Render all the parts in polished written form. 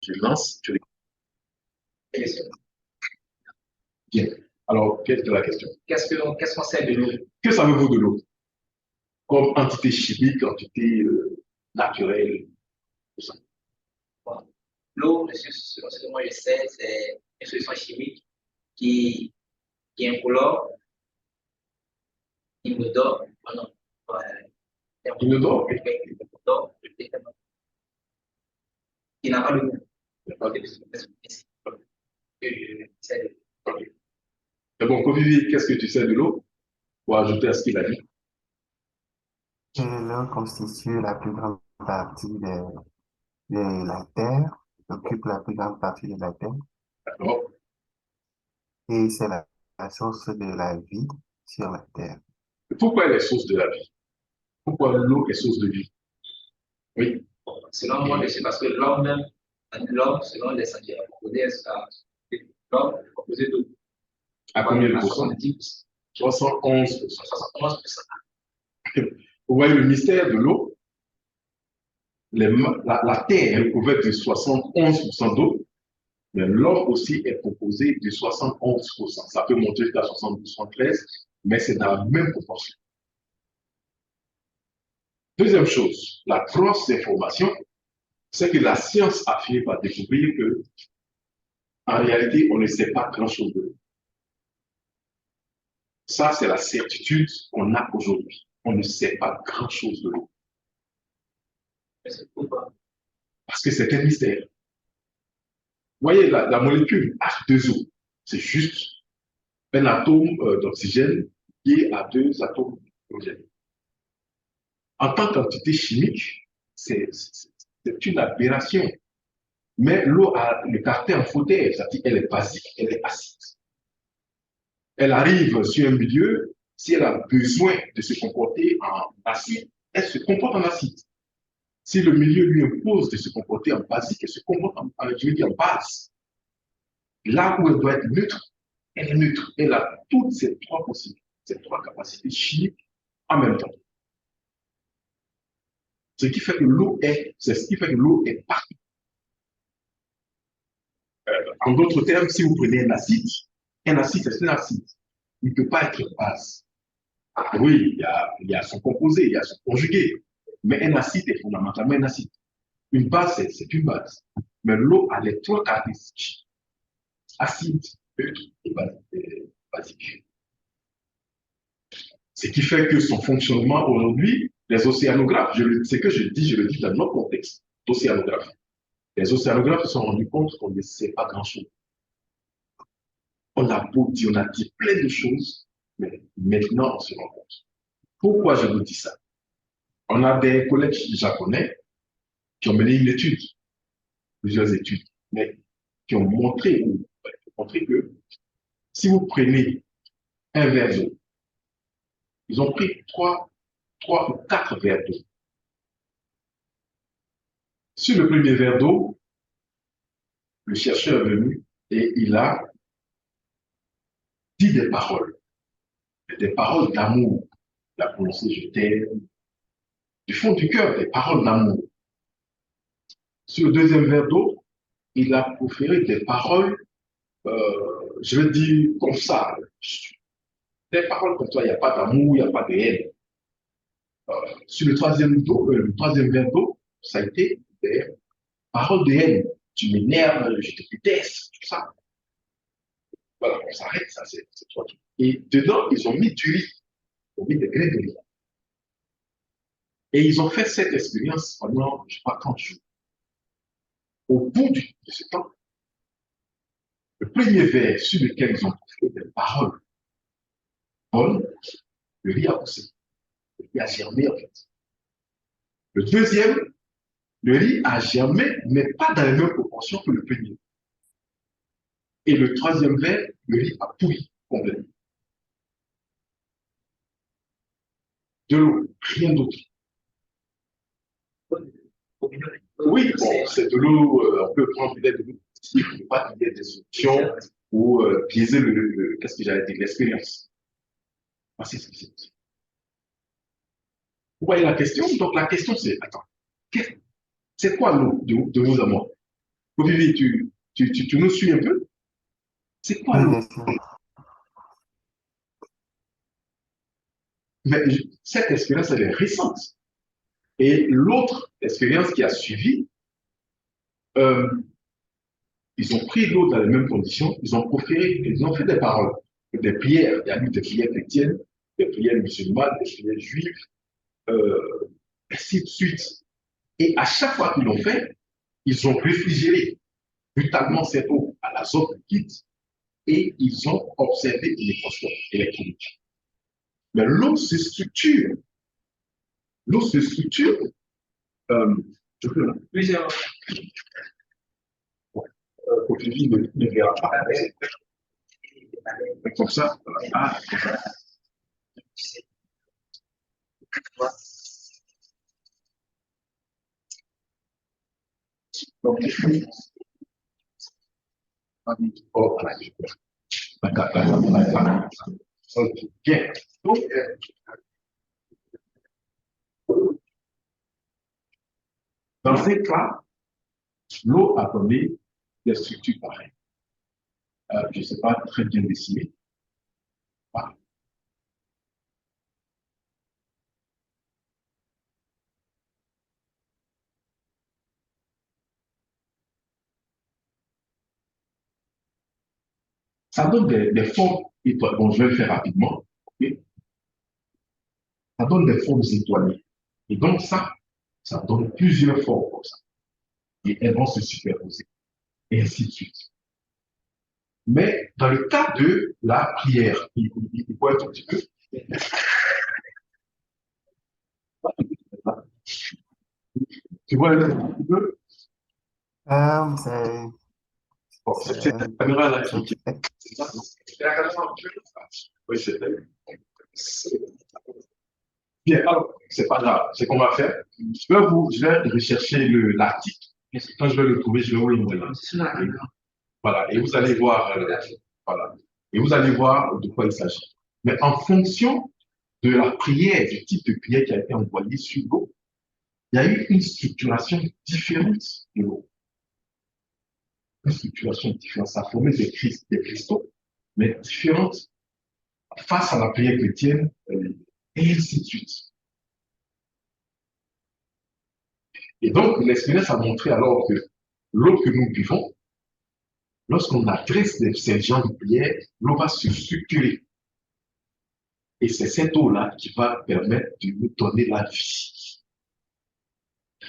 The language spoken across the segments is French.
Je lance, tu Question. Bien. Alors, quelle est la question? Qu'est-ce qu'on sait de l'eau? Que savez-vous de l'eau? Comme entité chimique, entité naturelle, tout ça. Bon. L'eau, selon ce que moi je sais, c'est une solution chimique qui est incolore, inodore, non, Inodore? qui n'a pas de goût. Ok. Ok. Mais bon, Kovivi, qu'est-ce que tu sais de l'eau? Pour ajouter à ce qu'il a dit. L'eau constitue la plus grande partie de la Terre, occupe la plus grande partie de la Terre, D'accord. et c'est la source de la vie sur la Terre. Pourquoi elle est source de la vie? Pourquoi l'eau est source de vie? Oui. Selon moi, c'est parce que l'homme, selon les scientifiques, l'homme est composé d'eau. À combien de pourcents? 70%. 71%. 71%. Vous voyez le mystère de l'eau? La Terre est recouverte de 71% d'eau, mais l'homme aussi est composé de 71%. Ça peut monter jusqu'à 72, 73, mais c'est dans la même proportion. Deuxième chose, la grosse information, c'est que la science a fini par découvrir que, en réalité, on ne sait pas grand-chose de l'eau. Ça, c'est la certitude qu'on a aujourd'hui. On ne sait pas grand-chose de l'eau. Parce que c'est un mystère. Vous voyez, la molécule H2O, c'est juste un atome d'oxygène lié à deux atomes d'hydrogène. En tant qu'entité chimique, c'est une aberration. Mais l'eau a le caractère amphotère, c'est-à-dire qu'elle est basique, elle est acide. Elle arrive sur un milieu, si elle a besoin de se comporter en acide, elle se comporte en acide. Si le milieu lui impose de se comporter en basique, elle se comporte je veux dire, en base. Là où elle doit être neutre, elle est neutre. Elle a toutes ces trois possibilités, ces trois capacités chimiques en même temps. Ce qui fait que l'eau c'est ce qui fait que l'eau est partout. En d'autres termes, si vous prenez un acide, c'est un acide. Il ne peut pas être base. Oui, il y a son composé, il y a son conjugué. Mais un acide est fondamentalement un acide. Une base, c'est une base. Mais l'eau a les trois caractéristiques. Acide, neutre et basique. Ce qui fait que son fonctionnement aujourd'hui, les océanographes, ce que je le dis dans notre contexte d'océanographie. Les océanographes se sont rendus compte qu'on ne sait pas grand-chose. On a beau dire, on a dit plein de choses, mais maintenant on se rend compte. Pourquoi je vous dis ça? On a des collègues japonais qui ont mené une étude, plusieurs études, mais qui ont montré que si vous prenez un verre d'eau, ils ont pris trois ou quatre verres d'eau. Sur le premier verre d'eau, le chercheur est venu et il a dit des paroles d'amour. Il a prononcé je t'aime, du fond du cœur, des paroles d'amour. Sur le deuxième verre d'eau, il a proféré des paroles, je veux dire comme ça, des paroles comme ça, il n'y a pas d'amour, il n'y a pas de haine. Sur le troisième verre d'eau, ça a été des paroles de haine. Tu m'énerves, je te déteste, tout ça. Voilà, on s'arrête, ça c'est trois trucs. Et dedans, ils ont mis du riz, ils ont mis des grains de riz. Et ils ont fait cette expérience pendant, je ne sais pas, 30 jours. Au bout de ce temps, le premier verre sur lequel ils ont fait des paroles bonnes, le riz a poussé. Le riz a germé en fait. Le deuxième, le riz a germé, mais pas dans les mêmes proportions que le premier. Et le troisième verre, le riz a pourri complètement. De l'eau, rien d'autre. Oui, bon, c'est de l'eau, on peut prendre peut-être de l'eau il ne faut pas qu'il y ait des solutions ou biaiser qu'est-ce que j'allais dire, l'expérience. Voici ce que c'est. Vous voyez la question? Donc la question c'est, attends, c'est quoi l'eau de vous à moi? Vivi, tu nous suis un peu? C'est quoi Oui, l'eau? bien sûr. Mais cette expérience, elle est récente. Et l'autre expérience qui a suivi, euh, ils ont pris l'eau dans les mêmes conditions, ils ont proféré, ils ont fait des paroles, des prières. Il y a eu des prières chrétiennes, des prières musulmanes, des prières juives, ainsi de suite. Et à chaque fois qu'ils l'ont fait, ils ont réfrigéré brutalement cette eau à l'azote liquide et ils ont observé une équation électronique. Mais l'eau se structure. L'eau se structure. Je peux là. Plusieurs. Pour que je ne verra pas. Comme ça. Ah, comme ça. Donc, oh, voilà. Ok, bien. Donc, dans ces cas, l'eau a donné des structures pareilles. Je ne sais pas très bien dessiner. Voilà. Ça donne des formes étoilées. Bon, je vais le faire rapidement. Okay? Ça donne des formes étoilées. Et donc, ça donne plusieurs formes comme ça. Et elles vont se superposer. Et ainsi de suite. Mais dans le cas de la prière, il faut être un petit peu. Tu vois un petit peu. Euh, c'est, Bon, c'est c'est, cette caméra-là c'est, qui. C'est ça, non? Oui, c'est elle. Bien, alors, c'est pas grave. C'est qu'on va faire. Je vais rechercher l'article. Quand je vais le trouver, je vais vous l'envoyer. Voilà. Et vous allez voir. Voilà. Et vous allez voir de quoi il s'agit. Mais en fonction de la prière, du type de prière qui a été envoyée sur l'eau, il y a eu une structuration différente de l'eau. Une structuration différente. Ça a formé des cristaux, mais différentes face à la prière chrétienne, et ainsi de suite. Et donc, l'expérience a montré alors que l'eau que nous buvons, lorsqu'on adresse ces genres de prière, l'eau va se structurer. Et c'est cette eau-là qui va permettre de nous donner la vie.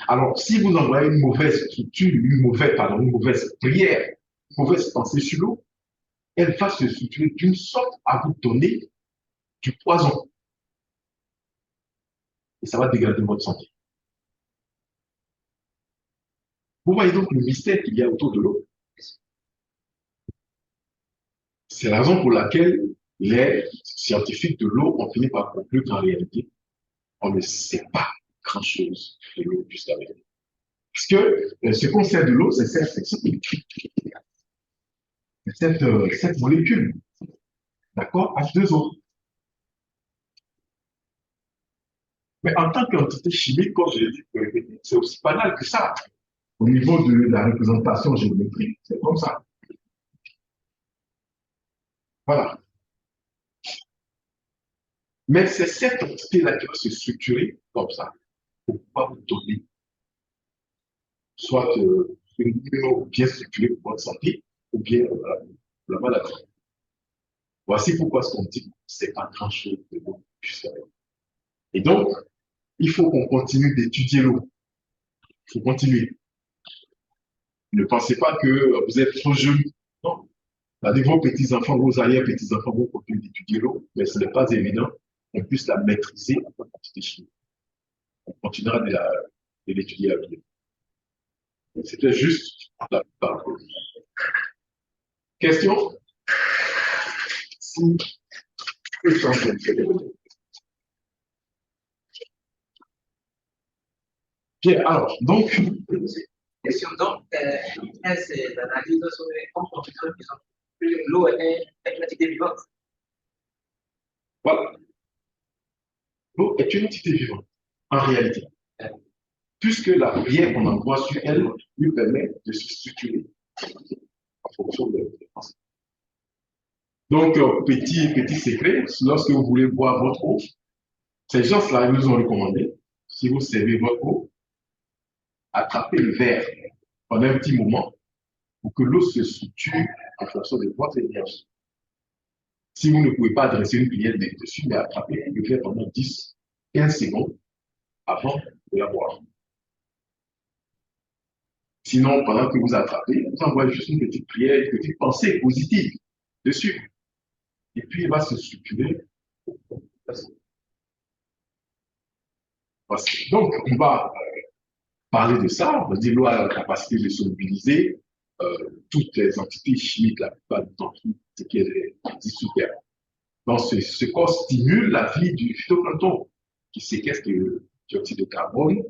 Alors, si vous envoyez une mauvaise structure, une mauvaise prière, une mauvaise pensée sur l'eau, elle va se structurer d'une sorte à vous donner du poison. Et ça va dégrader votre santé. Vous voyez donc le mystère qu'il y a autour de l'eau. C'est la raison pour laquelle les scientifiques de l'eau ont fini par conclure qu'en réalité, on ne sait pas grand-chose de l'eau jusqu'à maintenant. Parce que ce qu'on sait de l'eau, c'est cette molécule, d'accord, H2O. Mais en tant qu'entité chimique, comme je l'ai dit, c'est aussi banal que ça. Au niveau de la représentation géométrique, c'est comme ça. Voilà. Mais c'est cette entité-là qui va se structurer comme ça pour pouvoir vous donner soit une eau bien structurée pour votre santé ou bien la maladie. Voici pourquoi ce qu'on dit, c'est pas grand-chose de l'eau jusqu'à maintenant. Et donc, il faut qu'on continue d'étudier l'eau. Il faut continuer. Ne pensez pas que vous êtes trop jeune. Non. Avec vos petits-enfants, vos arrière-petits-enfants vont continuer d'étudier l'eau, mais ce n'est pas évident qu'on puisse la maîtriser en quantité chimique. On continuera de l'étudier à venir. C'était juste la parole. Question? Si je change de bien, alors, donc, Question donc, c'est l'analyse sur les compositions qui sont l'eau est une entité vivante. voilà. L'eau est une entité vivante, en réalité. puisque la prière qu'on envoie sur elle lui permet de se structurer en fonction de la pensée. Donc, petit secret, lorsque vous voulez boire votre eau, ces gens-là nous ont recommandé, si vous servez votre eau, attrapez le verre pendant un petit moment pour que l'eau se structure en fonction de votre énergie. Si vous ne pouvez pas adresser une prière dessus, mais attrapez le verre pendant 10-15 secondes avant de la boire. Sinon, pendant que vous attrapez, vous envoyez juste une petite prière, une petite pensée positive dessus. Et puis, il va se structurer. Donc, on va parler de ça. On va dire l'eau a la capacité de se mobiliser toutes les entités chimiques, la plupart du temps, ce qui est dit super. Donc, ce corps stimule la vie du phytoplancton qui séquestre le dioxyde de carbone,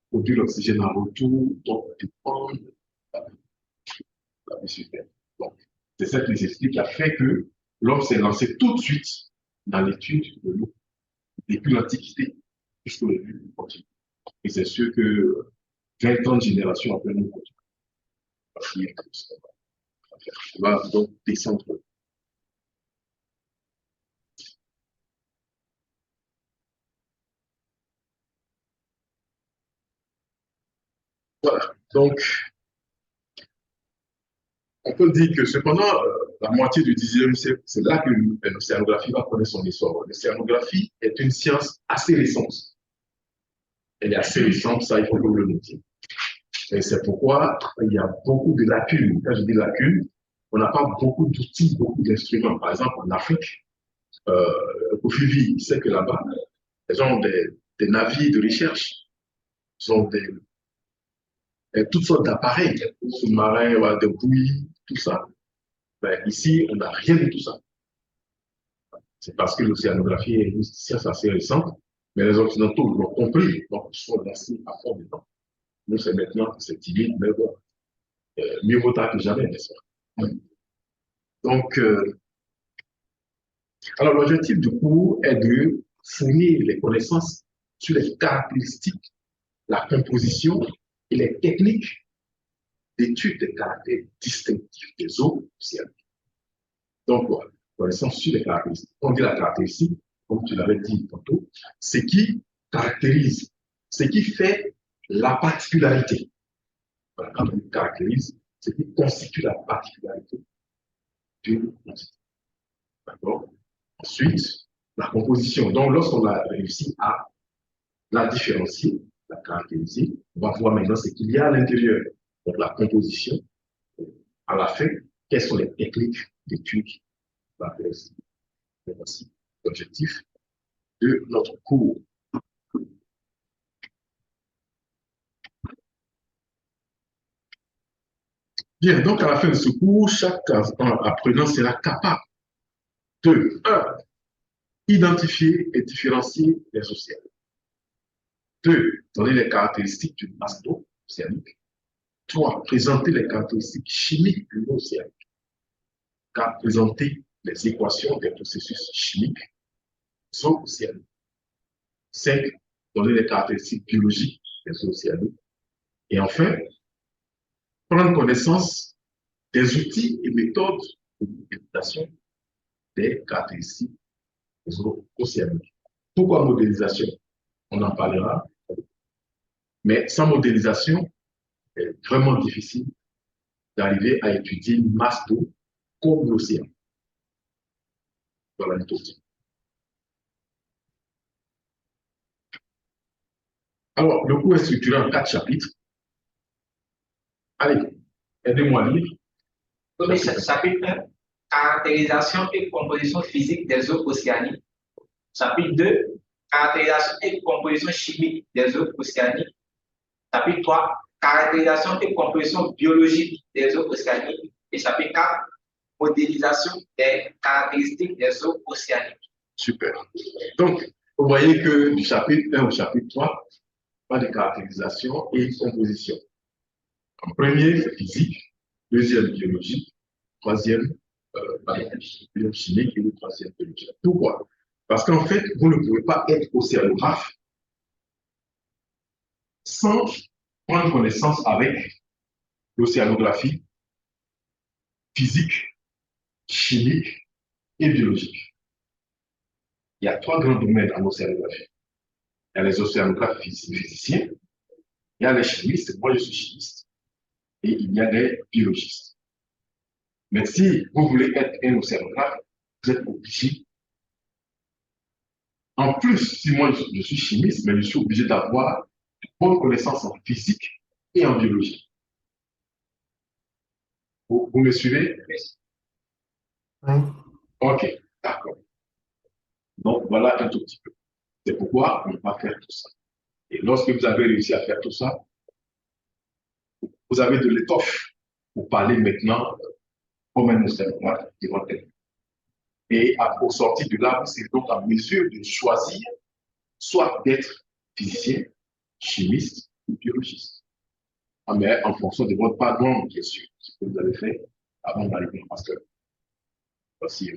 produit l'oxygène en retour, donc dépend de la vie super. Donc, c'est cette nécessité qui a fait que l'homme s'est lancé tout de suite dans l'étude de l'eau, depuis l'Antiquité jusqu'au début du continent. Et c'est sûr que 20 ans de génération après nous continuons. On va donc descendre. Voilà. Donc, on peut dire que cependant, la moitié du Xe siècle, c'est là que l'océanographie va connaître son essor. L'océanographie est une science assez récente. Elle est assez récente, ça, il faut que vous le notiez. Et c'est pourquoi il y a beaucoup de lacunes. Quand je dis lacunes, on n'a pas beaucoup d'outils, beaucoup d'instruments. Par exemple, en Afrique, Kofivi, il sait que là-bas, ils ont des navires de recherche, ils ont toutes sortes d'appareils, sous-marins, des bouillies, tout ça. Ben, ici, on n'a rien de tout ça. C'est parce que l'océanographie est une science assez récente, mais les Occidentaux l'ont compris, donc ils sont lancés à fond dedans. Nous, c'est maintenant que c'est timide, mais bon, mieux vaut tard que jamais, n'est-ce pas? Donc, alors l'objectif du cours est de fournir les connaissances sur les caractéristiques, la composition et les techniques d'étude des caractères distinctifs des eaux océaniques. Donc, voilà, connaissance sur les caractéristiques. On dit la caractéristique, comme tu l'avais dit tantôt, ce qui caractérise, ce qui fait la particularité. Voilà, quand on caractérise, ce qui constitue la particularité d'une quantité. D'accord? Ensuite, la composition. Donc, lorsqu'on a réussi à la différencier, la caractériser, on va voir maintenant ce qu'il y a à l'intérieur. Donc, la composition, à la fin, quelles sont les techniques d'étude. Voici l'objectif de notre cours. Bien, donc à la fin de ce cours, chaque apprenant sera capable de 1. Identifier et différencier les océans. 2. Donner les caractéristiques d'une masse d'eau océanique. 3. Présenter les caractéristiques chimiques de l'eau océanique. 4. Présenter les équations des processus chimiques des eaux océaniques. 5. Donner les caractéristiques biologiques des eaux océaniques. Et enfin, prendre connaissance des outils et méthodes de modélisation des caractéristiques des eaux océaniques. Pourquoi modélisation? On en parlera. Mais sans modélisation, c'est vraiment difficile d'arriver à étudier une masse d'eau comme l'océan. Voilà une chose. Alors, le cours est structuré en 4 chapitres. Allez, aidez-moi à lire. Oui, chapitre 1, caractérisation et composition physique des eaux océaniques. Chapitre 2, caractérisation et composition chimique des eaux océaniques. Chapitre 3, caractérisation et composition biologique des eaux océaniques. Et chapitre 4, modélisation des caractéristiques des eaux océaniques. Super. Donc, vous voyez que du chapitre 1 au chapitre 3, pas de caractérisation et composition. En premier, c'est physique. Deuxième, biologie. Troisième, chimique. Et le troisième, biologie. Pourquoi? Parce qu'en fait, vous ne pouvez pas être océanographe sans prendre connaissance avec l'océanographie physique, chimique et biologique. Il y a trois grands domaines en océanographie. Il y a les océanographes physiciens, il y a les chimistes, moi je suis chimiste, et il y a les biologistes. Mais si vous voulez être un océanographe, vous êtes obligé. En plus, si moi je suis chimiste, mais je suis obligé d'avoir de bonnes connaissances en physique et en biologie. Vous me suivez? Oui. Ok, d'accord. Donc voilà un tout petit peu. C'est pourquoi on va faire tout ça. Et lorsque vous avez réussi à faire tout ça, vous avez de l'étoffe pour parler maintenant comme un océanographe éventuellement. Et au sortir de là, vous serez donc en mesure de choisir soit d'être physicien, chimiste ou biologiste. Mais en fonction de votre background, bien sûr, ce que vous avez fait avant d'arriver en master. Voici.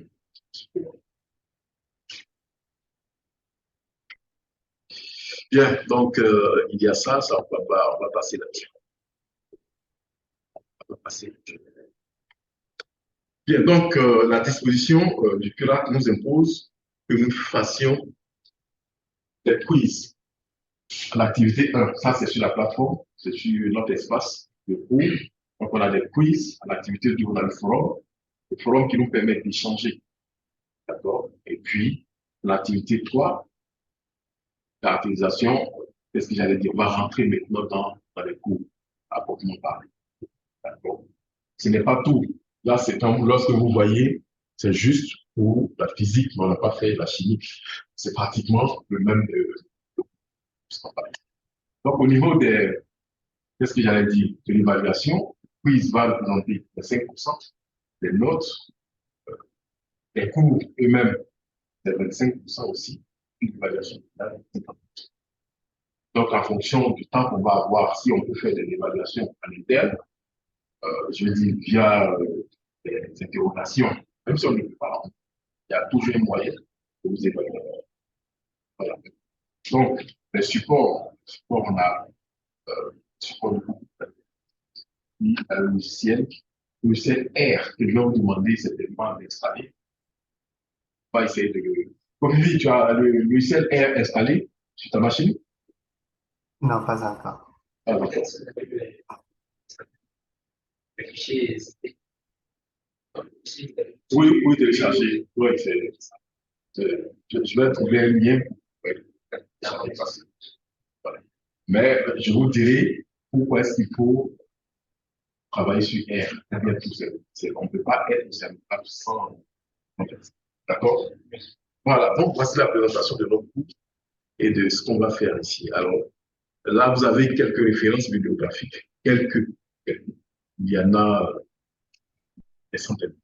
Bien, donc il y a ça, on va passer là-dessus. On va passer. Bien, donc la disposition du pirate nous impose que nous fassions des quiz. L'activité 1, ça c'est sur la plateforme, c'est sur notre espace de cours. Donc on a des quiz. À l'activité 2, on a le forum qui nous permet d'échanger. D'accord? Et puis, l'activité 3, caractérisation, qu'est-ce que j'allais dire, on va rentrer maintenant dans les cours à proprement parler. D'accord? Ce n'est pas tout. Là, c'est comme lorsque vous voyez, c'est juste pour la physique, mais on n'a pas fait la chimie. C'est pratiquement le même. Donc, au niveau des, qu'est-ce que j'allais dire, de l'évaluation, quiz va représenter les 5%, les notes, les cours eux-mêmes, c'est 25% aussi, puis l'évaluation finale, 50%. Donc, en fonction du temps qu'on va avoir, si on peut faire des évaluations à l'interne, je veux dire, via des interrogations, même si on ne peut pas, il y a toujours un moyen de vous évaluer. Voilà. Donc, les supports, on a support de un logiciel R que je vais vous demander certainement d'installer. On va essayer de. Comme dit, tu as le logiciel R installé sur ta machine? Non, pas encore. Ah, d'accord. Oui, oui, télécharger. Oui, je vais trouver un lien pour télécharger facile. Voilà. Mais je vous dirai pourquoi est-ce qu'il faut travailler sur R. On ne peut pas être certificat sans. D'accord? Voilà, donc voici la présentation de notre cours et de ce qu'on va faire ici. Alors, là, vous avez quelques références bibliographiques. Quelques. Il y en a des centaines.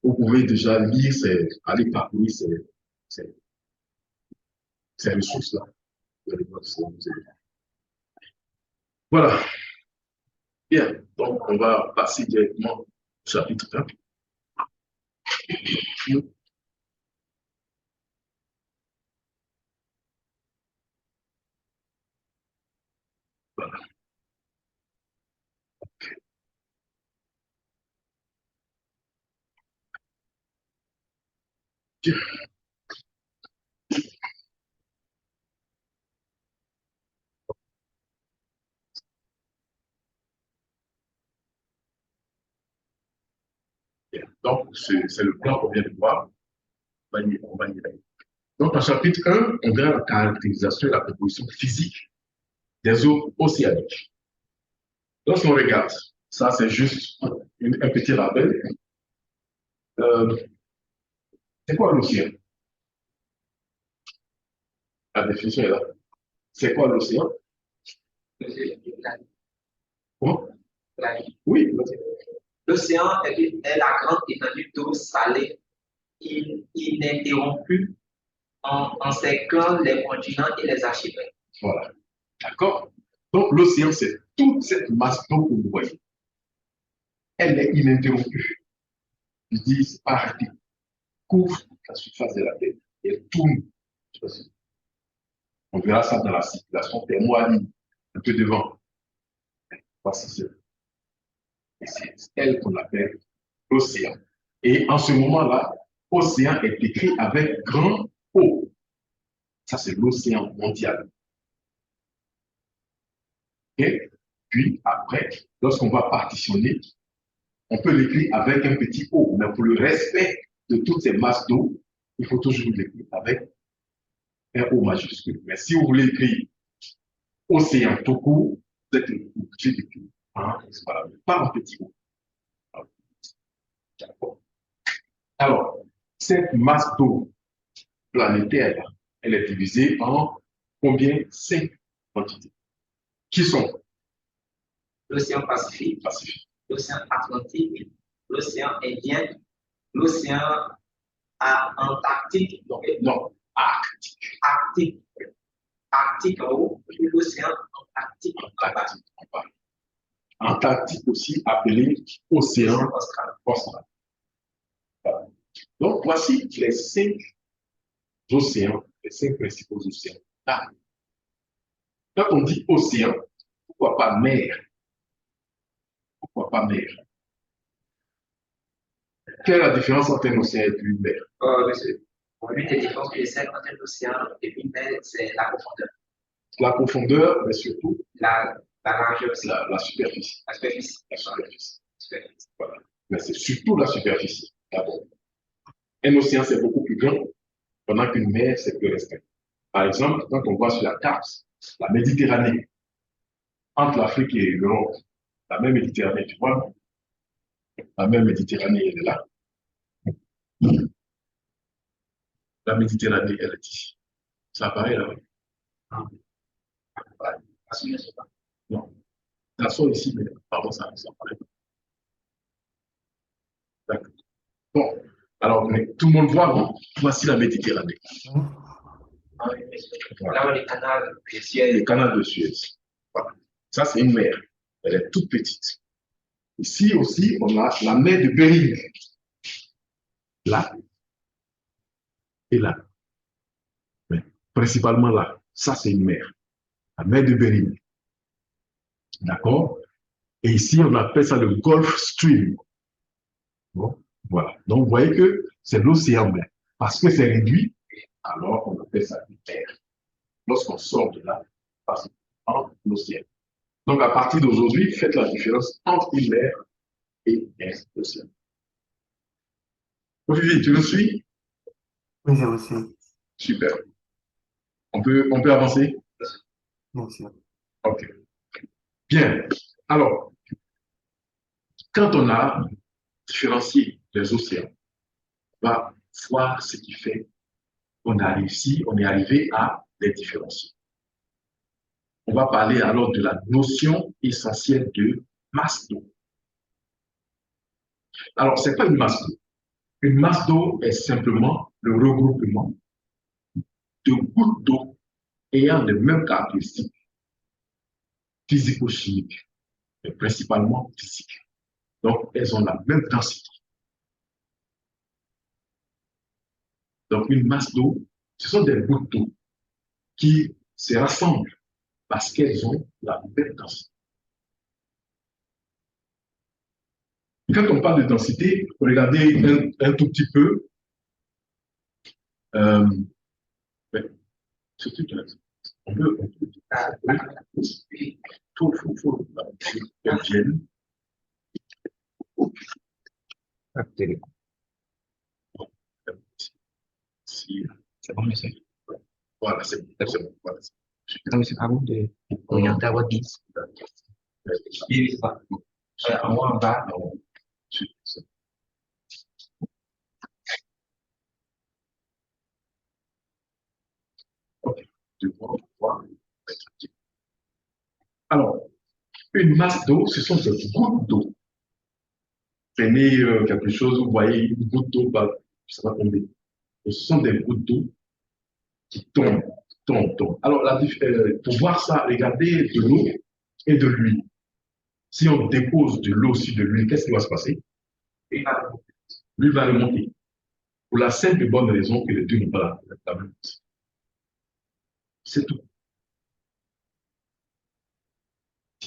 Vous pouvez déjà lire, aller parcourir ces ressources-là. Voilà. Bien. Donc, on va passer directement au chapitre 1. Voilà. Bien. Bien. Donc, c'est le plan qu'on vient de voir. On va y aller. Donc, en chapitre 1, on verra la caractérisation et la composition physique des eaux océaniques. Lorsqu'on regarde, ça c'est juste un petit rappel. C'est quoi l'océan? La définition est là. C'est quoi l'océan? Comment? Oui. L'océan est la grande étendue d'eau salée ininterrompue en séquant les continents et les archipels. Voilà. D'accord? Donc, l'océan, c'est toute cette masse d'eau que vous voyez. Elle est ininterrompue. Je dis, c'est pas arrêté. Couvre la surface de la Terre. Et elle tourne. On verra ça dans la circulation thermo-aline, un peu devant. Voici c'est. Et c'est elle qu'on appelle l'océan. Et en ce moment-là, océan est écrit avec grand O. Ça, c'est l'océan mondial. Et puis après, lorsqu'on va partitionner, on peut l'écrire avec un petit O. Mais pour le respect de toutes ces masses d'eau, il faut toujours l'écrire avec un O majuscule. Mais si vous voulez écrire océan tout court, vous êtes obligé d'écrire pas un petit O. Alors, cette masse d'eau planétaire, elle est divisée en combien? 5 quantités. Qui sont? L'océan Pacifique, l'océan Atlantique, l'océan Indien, l'océan Antarctique, non, Arctique. Arctique en haut, puis l'océan Antarctique en bas. Antarctique aussi appelé océan austral. Voilà. Donc, voici les 5 océans, les 5 principaux océans. Ah. Quand on dit océan, pourquoi pas mer? Pourquoi pas mer? Quelle est la différence entre un océan et une mer? Monsieur, pour lui, la différence que c'est entre un océan et une mer, c'est la profondeur. La profondeur, mais surtout la largeur aussi. La superficie. La superficie. La superficie. Voilà. Mais c'est surtout la superficie, d'abord. Un océan, c'est beaucoup plus grand, pendant qu'une mer, c'est plus restreint. Par exemple, quand on voit sur la carte, la Méditerranée, entre l'Afrique et l'Europe, la même Méditerranée, tu vois, la même Méditerranée, elle est là. La Méditerranée, elle est ici. Ça apparaît là. Non. Ça sort ici, mais pardon, ça apparaît. D'accord. Bon, alors, mais tout le monde voit, non? Voici la Méditerranée. Voilà. Là, le canal de Suez. Le canal de Suez. Voilà. Ça, c'est une mer. Elle est toute petite. Ici aussi, on a la mer de Bering. Là et là. Mais principalement là. Ça, c'est une mer. La mer de Bering. D'accord? Et ici, on appelle ça le Gulf Stream. Bon, voilà. Donc, vous voyez que c'est l'océan mer. Parce que c'est réduit, alors on appelle ça une mer. Lorsqu'on sort de là, parce en l'océan. Donc, à partir d'aujourd'hui, faites la différence entre une mer et un océan. Olivier, tu me suis? Oui, je vous suis. Super. On peut avancer? Bien sûr. OK. Bien. Alors, quand on a différencié les océans, on va voir ce qui fait qu'on a réussi, on est arrivé à les différencier. On va parler alors de la notion essentielle de masse d'eau. Alors, ce n'est pas une masse d'eau. Une masse d'eau est simplement le regroupement de gouttes d'eau ayant les mêmes caractéristiques physico-chimiques, mais principalement physiques. Donc, elles ont la même densité. Donc, une masse d'eau, ce sont des gouttes d'eau qui se rassemblent parce qu'elles ont la même densité. Quand on parle de densité, regardez un tout petit peu. On peut C'est bon, monsieur. Voilà, c'est bon. Voilà. Non, monsieur, avant de regarder à votre guise. Oui, c'est ça. En haut, en bas. Alors, une masse d'eau, ce sont des gouttes d'eau. Prenez quelque chose, vous voyez une goutte d'eau, ça va tomber. Et ce sont des gouttes d'eau qui tombent. Alors, pour voir ça, regardez de l'eau et de l'huile. Si on dépose de l'eau sur de l'huile, qu'est-ce qui va se passer? L'huile va remonter. Pour la simple et bonne raison que les deux n'ont pas la même densité. C'est tout.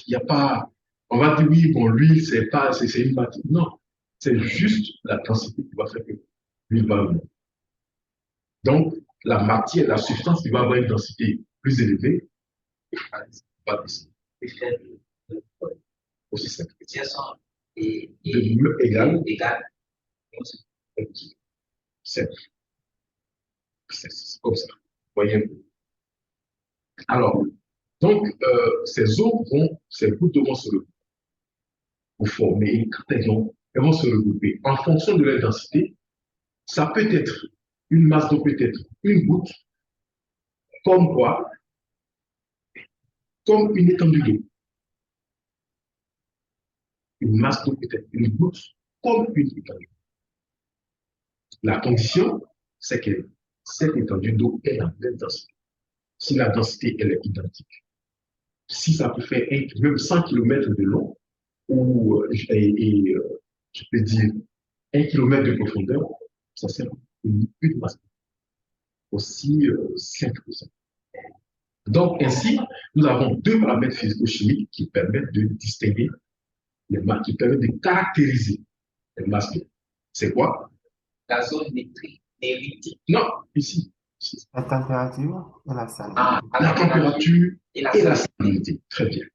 Il n'y a pas, on va dire oui, bon, l'huile, c'est une matière. Non, c'est juste la densité qui va faire que l'huile va augmenter. Donc, la matière, la substance qui va avoir une densité plus élevée, va descendre. Aussi simple. De égal. C'est comme ça. Voyez. Alors, donc, ces eaux ces gouttes d'eau vont se regrouper pour former, quand elles vont se regrouper en fonction de leur densité. Ça peut être une masse d'eau, peut être une goutte, comme quoi? Comme une étendue d'eau. Une masse d'eau peut être une goutte, comme une étendue. La condition, c'est que cette étendue d'eau est la même densité. Si la densité elle est identique, si ça peut faire même 100 km de long, ou je peux dire 1 km de profondeur, ça sert une masse aussi simple que ça. Donc, ainsi, nous avons deux paramètres physico-chimiques qui permettent de distinguer les masses, qui permettent de caractériser les masses. C'est quoi? La zone néritique. Non, ici. La température et la salinité. La température et la salinité. Très bien.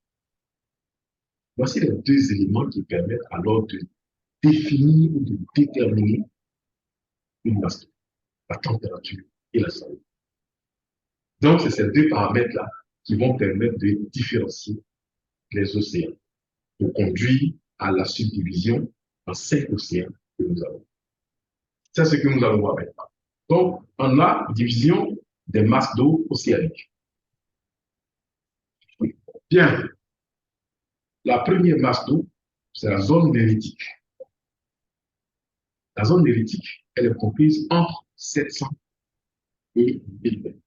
Voici les deux éléments qui permettent alors de définir ou de déterminer une masse d'eau, la température et la salinité. Donc, c'est ces deux paramètres-là qui vont permettre de différencier les océans, pour conduire à la subdivision en 5 océans que nous avons. C'est ce que nous allons voir maintenant. Donc, on a division des masses d'eau océaniques. Bien. La première masse d'eau, c'est la zone néritique. La zone néritique, elle est comprise entre 700 et 1000 mètres.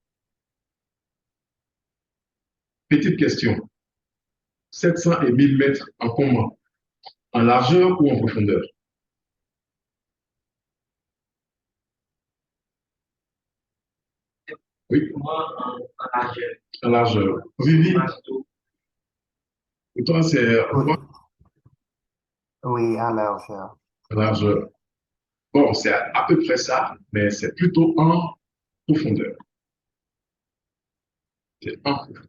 Petite question. 700 et 1000 mètres en comment? En largeur ou en profondeur? Oui. Moi, en largeur. En largeur. Vivi? Et toi, c'est Oui, oui, à largeur. en largeur. Bon, c'est à peu près ça, mais c'est plutôt en profondeur. C'est en profondeur.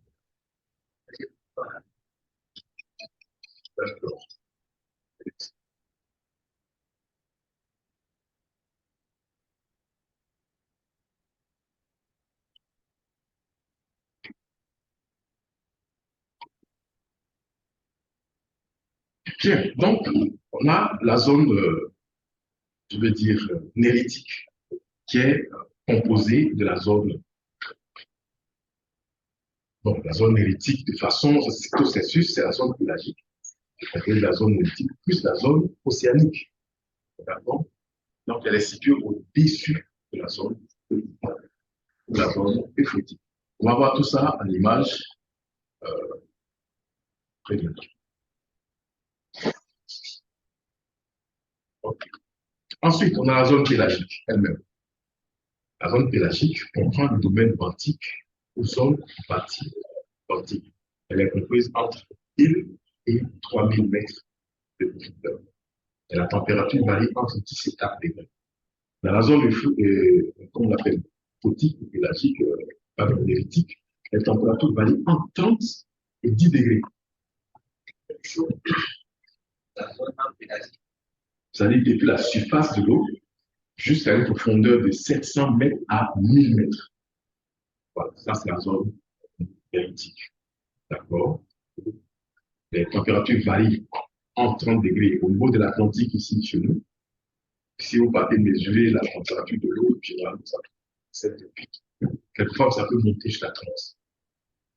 D'accord. Bien, donc, on a la zone, je veux dire, néritique, qui est composée de la zone. Donc, la zone néritique, de façon stricto-sensu, c'est la zone pélagique. C'est-à-dire la zone néritique plus la zone océanique. D'accord? Donc, elle est située au-dessus de la zone euphotique. On va voir tout ça en image très bientôt. Okay. Ensuite, on a la zone pélagique elle-même. La zone pélagique comprend le domaine benthique ou zone benthique. Elle est comprise entre 1000 et 3000 mètres de profondeur. Et la température varie entre 10 et 4 degrés. Dans la zone, comme on l'appelle, photique ou pélagique, néritique, les températures varient entre 30 et 10 degrés. C'est-à-dire depuis la surface de l'eau jusqu'à une profondeur de 700 mètres à 1000 mètres. Voilà, ça c'est la zone néritique. D'accord? Les températures varient entre 30 degrés au niveau de l'Atlantique ici chez nous. Si vous partez mesurer la température de l'eau, généralement, ça peut 7 degrés. Quelquefois, ça peut monter jusqu'à 30.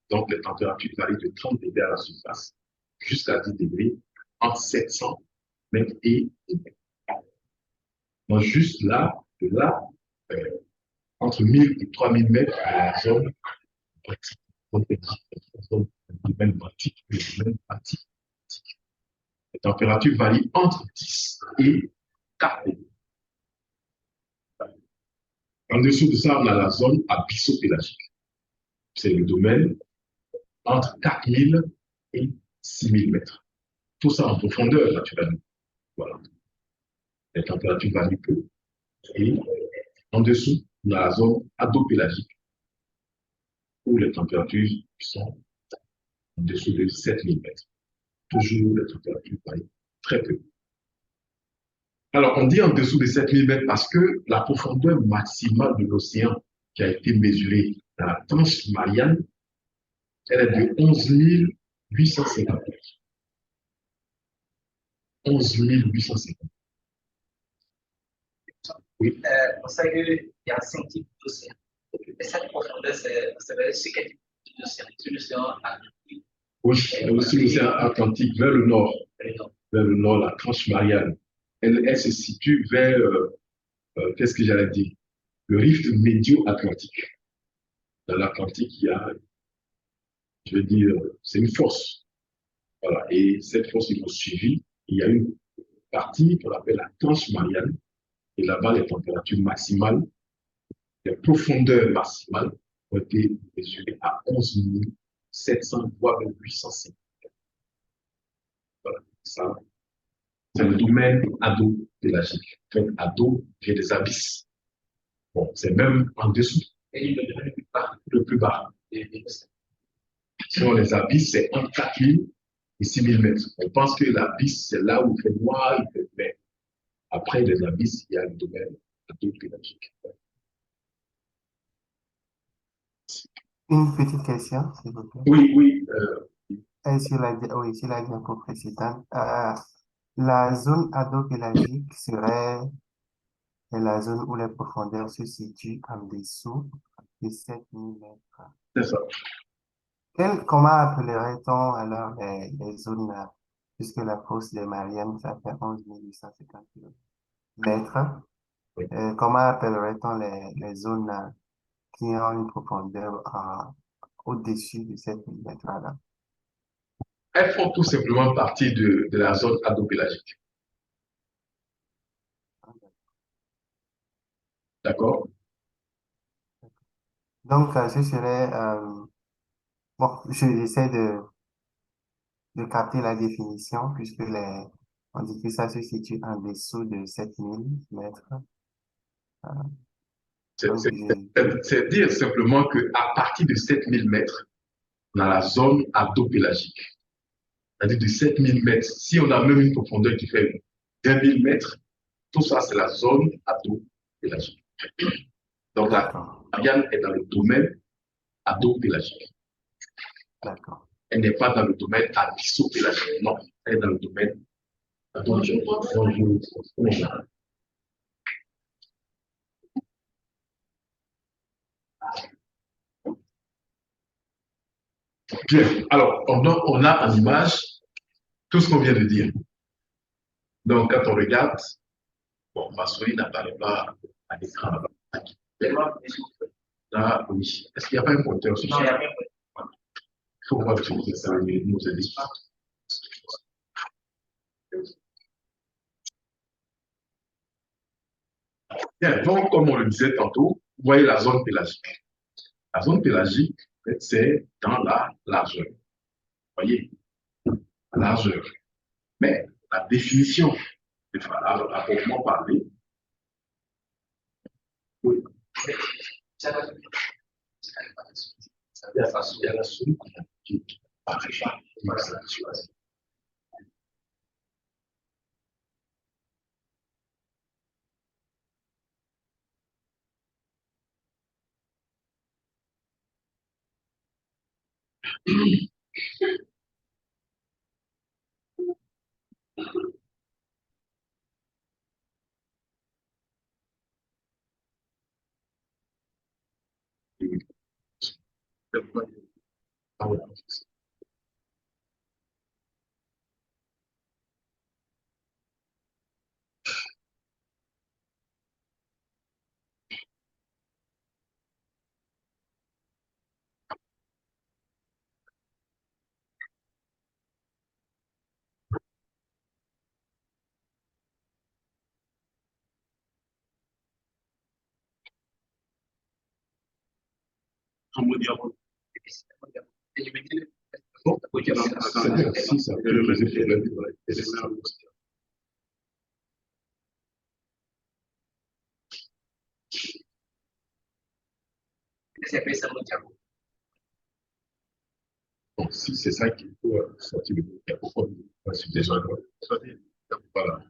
Donc, les températures varient de 30 degrés à la surface jusqu'à 10 degrés entre 700 mètres et 1000 mètres. Donc, juste là, de là, entre 1000 et 3000 mètres à la zone pratique. La zone du domaine pratique et du domaine pratique. Les températures varient entre 10 et 4 degrés. En dessous de ça, on a la zone abyssopélagique. c'est le domaine entre 4000 et 6000 mètres. Tout ça en profondeur, naturellement. Voilà. Les températures varient peu. Et en dessous, on a la zone adopélagique, où les températures sont en dessous de 7000 mètres. Toujours les températures varient très peu. Alors, on dit en dessous de 7000 mètres parce que la profondeur maximale de l'océan qui a été mesurée dans la tranche Marianne, elle est de 11 850 mètres. 11 850. Oui. On sait qu'il y a 5 types d'océans. Et cette profondeur, c'est quel type d'océan? C'est l'océan Atlantique. Oui, aussi l'océan Atlantique vers le nord. Vers le nord, la tranche Marianne. Elle se situe vers, qu'est-ce que j'allais dire? Le rift médio-atlantique. Dans l'Atlantique, il y a, je veux dire, c'est une fosse. Voilà. Et cette fosse, ils ont suivi. Il y a une partie qu'on appelle la tranche Marianne. Et là-bas, les températures maximales, les profondeurs maximales ont été mesurées à 11 700, voire 850. Voilà. Ça, c'est le domaine ado-pélagique. Donc, ado vient des abysses. Bon, c'est même en dessous. Et le domaine plus bas. Le plus bas. Sinon, les abysses, c'est entre 4000 et 6000 mètres. On pense que l'abysse, c'est là où il fait noir, il fait vert. Après les abysses, il y a le domaine ado-pélagique. Une petite question, s'il vous plaît. Oui, oui. Oui, sur la diapo précédente, la zone adopélagique serait la zone où les profondeurs se situent en dessous de 7000 mètres. C'est ça. Comment appellerait-on alors les zones, puisque la fosse des Mariannes, ça fait 11 850 mètres, Oui. comment appellerait-on les zones qui ont une profondeur au-dessus de 7000 mètres là? Elles font tout simplement partie de la zone adopélagique. D'accord? Donc, ce serait, bon, j'essaie de capter la définition, puisque on dit que ça se situe en dessous de 7000 mètres. Donc, C'est dire simplement qu'à partir de 7000 mètres, on a la zone adopélagique. C'est-à-dire de 7000 mètres, si on a même une profondeur qui fait 2000 mètres, tout ça, c'est la zone adopélagique. Donc, la d'accord, Marianne est dans le domaine adopélagique. d'accord. Elle n'est pas dans le domaine abyssopélagique. Non, elle est dans le domaine adopélagique. Bien, alors, on a en image tout ce qu'on vient de dire. Donc, quand on regarde, bon, ma souris n'apparaît pas à l'écran là-bas. Là, oui. Est-ce qu'il n'y a pas un pointeur sur ça? Non, il n'y a rien. Il faut voir utiliser ça, il nous aide. Bien, donc, comme on le disait tantôt, vous voyez la zone pélagique. La zone pélagique, c'est dans la largeur. Vous voyez, la largeur. Mais la définition, à proprement parler, oui. Il y a la souris qui paraît pas. Comment dire? Et je me dis, Bon, si ça peut résoudre le problème, c'est plus ça, mon diable. donc, si c'est ça qu'il faut sortir le il y a pourquoi pas sur des gens, voilà.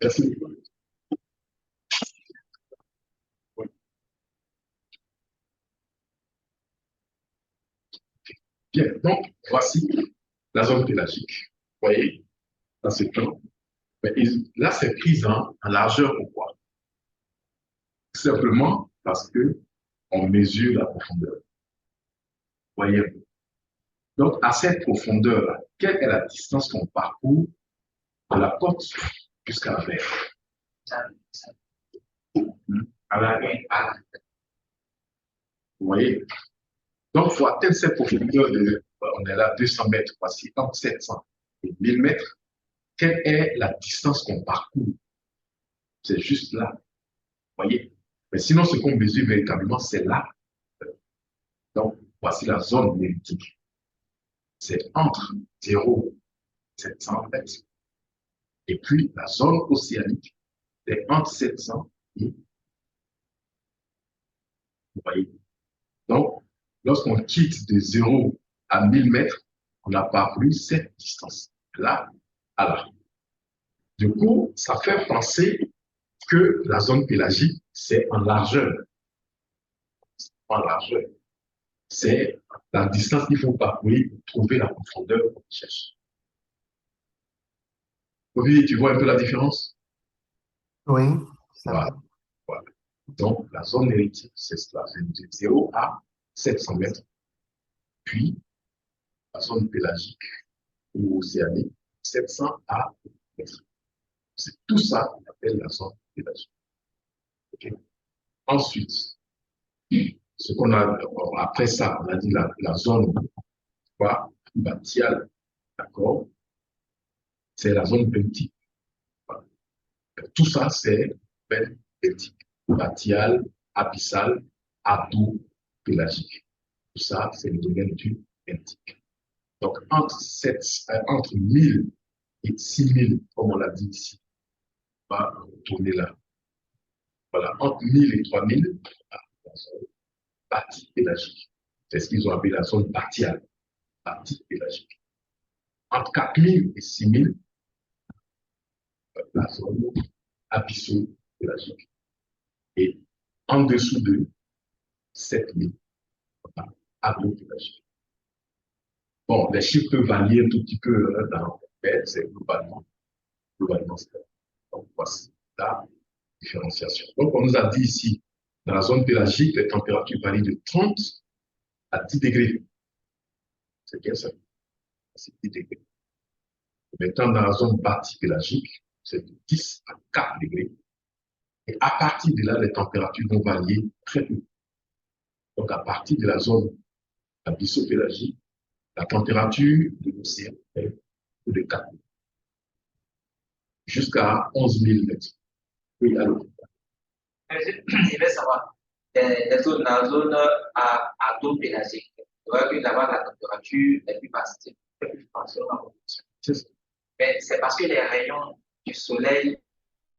Merci. Oui. Bien, donc voici la zone pélagique. Vous voyez, dans ce plan. Mais là, c'est pris en largeur pourquoi? Simplement parce que on mesure la profondeur. Vous voyez? Donc, à cette profondeur-là, quelle est la distance qu'on parcourt de la côte jusqu'à la mer? À la mer. Vous voyez? Donc, il faut atteindre cette profondeur on est là 200 mètres, voici entre 700 et 1000 mètres. Quelle est la distance qu'on parcourt? C'est juste là. Vous voyez? Mais sinon, ce qu'on mesure véritablement, c'est là. Donc, voici la zone méridique. C'est entre 0 et 700 mètres. Et puis, la zone océanique, c'est entre 700 et... Vous voyez? Donc, lorsqu'on quitte de 0 à 1000 mètres, on a parcouru cette distance, là à là. Du coup, ça fait penser que la zone pélagique, c'est en largeur. En largeur. C'est la distance qu'il faut parcourir pour trouver la profondeur qu'on cherche. Olivier, tu vois un peu la différence? Oui, ça Voilà. va. Voilà. Donc, la zone méridique, c'est cela, c'est de 0 à 700 mètres. Puis, la zone pélagique ou océanique, 700 à 1000 mètres. C'est tout ça qu'on appelle la zone pélagique. Okay. Ensuite, ce qu'on a, après ça, on a dit la zone batiale, d'accord? C'est la zone beltique. Voilà. Tout ça, c'est beltique. Batiale, abyssal, pélagique. Tout ça, c'est le domaine du beltique. Donc, entre 1000 et 6000, comme on l'a dit ici, on va tourner là. Voilà, entre 1000 et 3000, la zone partie pélagique. C'est ce qu'ils ont appelé la zone batiale, partie pélagique. Entre 4000 et 6000, la zone abysso-pélagique. Et en dessous de 7000, agro-pélagique. Bon, les chiffres peuvent varier un tout petit peu dans mais c'est globalement ça. Donc, voici la différenciation. Donc, on nous a dit ici, dans la zone pélagique, les températures varient de 30 à 10 degrés. C'est bien ça. C'est 10 degrés. Maintenant, dans la zone pélagique, c'est de 10 à 4 degrés. Et à partir de là, les températures vont varier très peu. Donc, à partir de la zone abysso-pélagique, la température de l'océan est de 4 jusqu'à 11 000 mètres. Oui, alors. Je vais savoir, dans la zone à taux pélagique, il faudrait que d'abord la température est plus basse, est plus basse. Mais c'est parce que les rayons du soleil